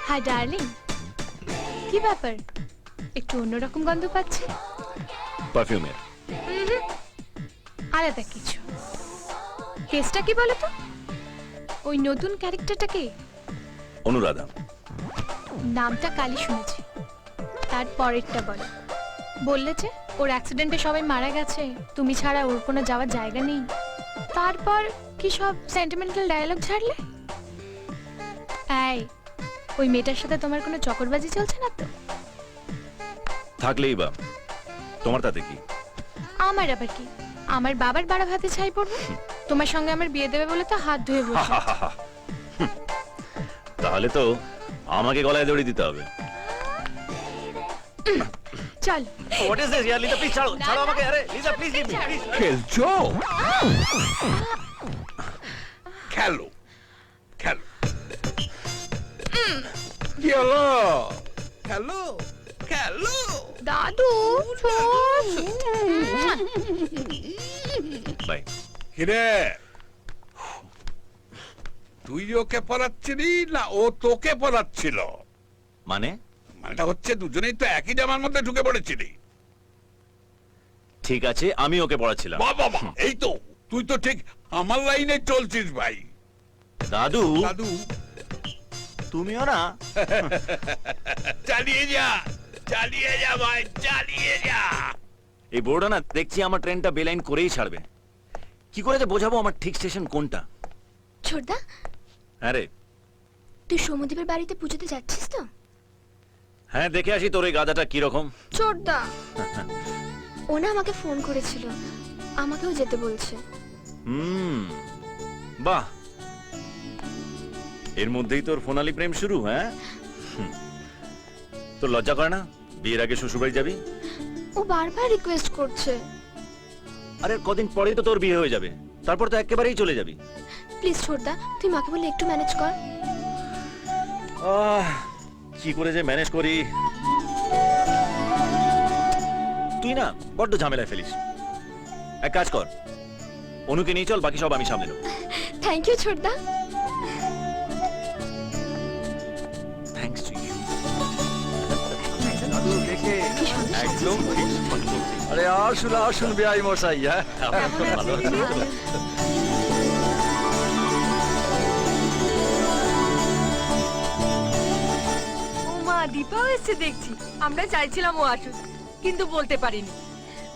Hi darling, কি ব্যাপার? একটু অন্যরকম গন্ধ পাচ্ছি। পারফিউমের। আলাদা কিছু। কেসটা কি বলো তো? ওই নতুন ক্যারেক্টারটা কে? অনুরাধা। নামটা কালই শুনেছি। তার পরেরটা বলো। বললে যে ওর অ্যাক্সিডেন্টে সবাই মারা গেছে, তুমি ছাড়া ওর কোনো যাওয়ার জায়গা নেই। তারপর কি সব সেন্টিমেন্টাল ডায়ালগ ছাড়লে? এই, ওই মেয়েটার সাথে তোমার কোনো চকরবাজি চলছে না তো? থাকলেই বা, তোমার তাতে কি? আমার আবার কি? আমার বাবার বাড়া ভাতে ছাই পড়বে? তোমার সঙ্গে আমার বিয়ে দেবে বলে তো হাত ধুয়ে বসে। তাহলে তো আমাকে গলায় দড়ি দিতে হবে। চল। What is this? यार लीजा प्लीज ছাড়ো, ছাড়ো আমাকে। আরে Lisa please leave me please. খেলছো? খেলো খেলো খেলো খেলো খেলো। দাদু বাই। কিরে, তুই ওকে পড়াচ্ছিলি না ও তোকে পড়াচ্ছিল? মানে? মানেটা হচ্ছে দুজনেই তো একই জামার মধ্যে ঢুকে পড়েছিলি। ঠিক আছে, আমি ওকে পড়াচ্ছিলাম। বাবা, এই তো তুই তো ঠিক আমার লাইনে চলছিস ভাই। দাদু, দাদু তুমিও না? চালিয়ে যা, চালিয়ে যা ভাই, চালিয়ে যা। এই বোর্ডটা না দেখছি আমার ট্রেনটা বেলাইন করেই ছাড়বে। কি করে যে বোঝাবো আমার ঠিক স্টেশন কোনটা? ছোটদা, আরে তুই সৌমদীপের বাড়িতে পুজোতে যাচ্ছিস তো? হ্যাঁ, দেখে আসি তোর এই গাধাটা কিরকম। ছোটদা, ও না আমাকে ফোন করেছিল, আমাকেও যেতে বলছে। বাহ, এর মধ্যেই তোর ফোনালি প্রেম শুরু? হ্যাঁ, তোর লজ্জা করে না? বিয়ের আগে শ্বশুরবাড়ি যাবি? ও বারবার রিকোয়েস্ট করছে। আরে কদিন পরেই তো তোর বিয়ে হয়ে যাবে, তারপর তো একেবারেই চলে যাবি। প্লিজ ছোটদা, তুই মাকে বলে একটু ম্যানেজ কর। কি করে যে ম্যানেজ করি? তুই না বড্ড ঝামেলায় ফেলিস। এক কাজ কর, অনুকে নিয়ে চল, বাকি সব আমি সামলে নেব। থ্যাংক ইউ ছোটদা। Thanks to you. দাদু দেখে একদম ঠিক। আরে আসুন আসুন বেআই মশাই। হ্যাঁ, ভালো মা দীপাও এসছে দেখছি। আমরা চাইছিলাম ও আসুক, কিন্তু বলতে পারিনি।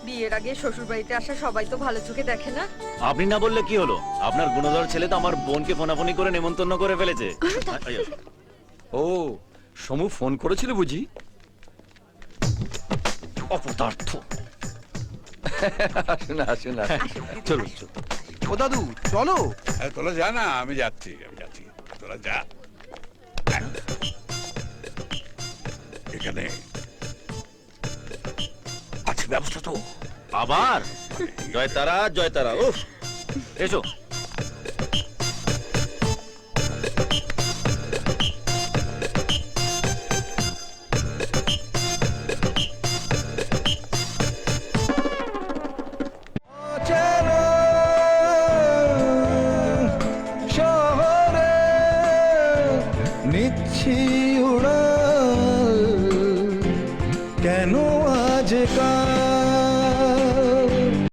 বিয়ের আগে শ্বশুর বাড়িতে আসা সবাই তো ভালো চোখে দেখে না। আপনি না বললে কি হলো? আপনার গুণধর ছেলে তো আমার বোনকে ফোনাফোনি করে নেমন্তন্ন করে ফেলেছে। ও সমু ফোন করেছিল বুঝি? অপদার্থ। আসুন আসুন আসুন। চলো চলো। ও দাদু চলো। তোরা যা না, আমি যাচ্ছি, আমি যাচ্ছি, তোরা যা। এখানে আছে ব্যবস্থা তো? আবার জয় তারা, জয় তারা। উফ, এসো।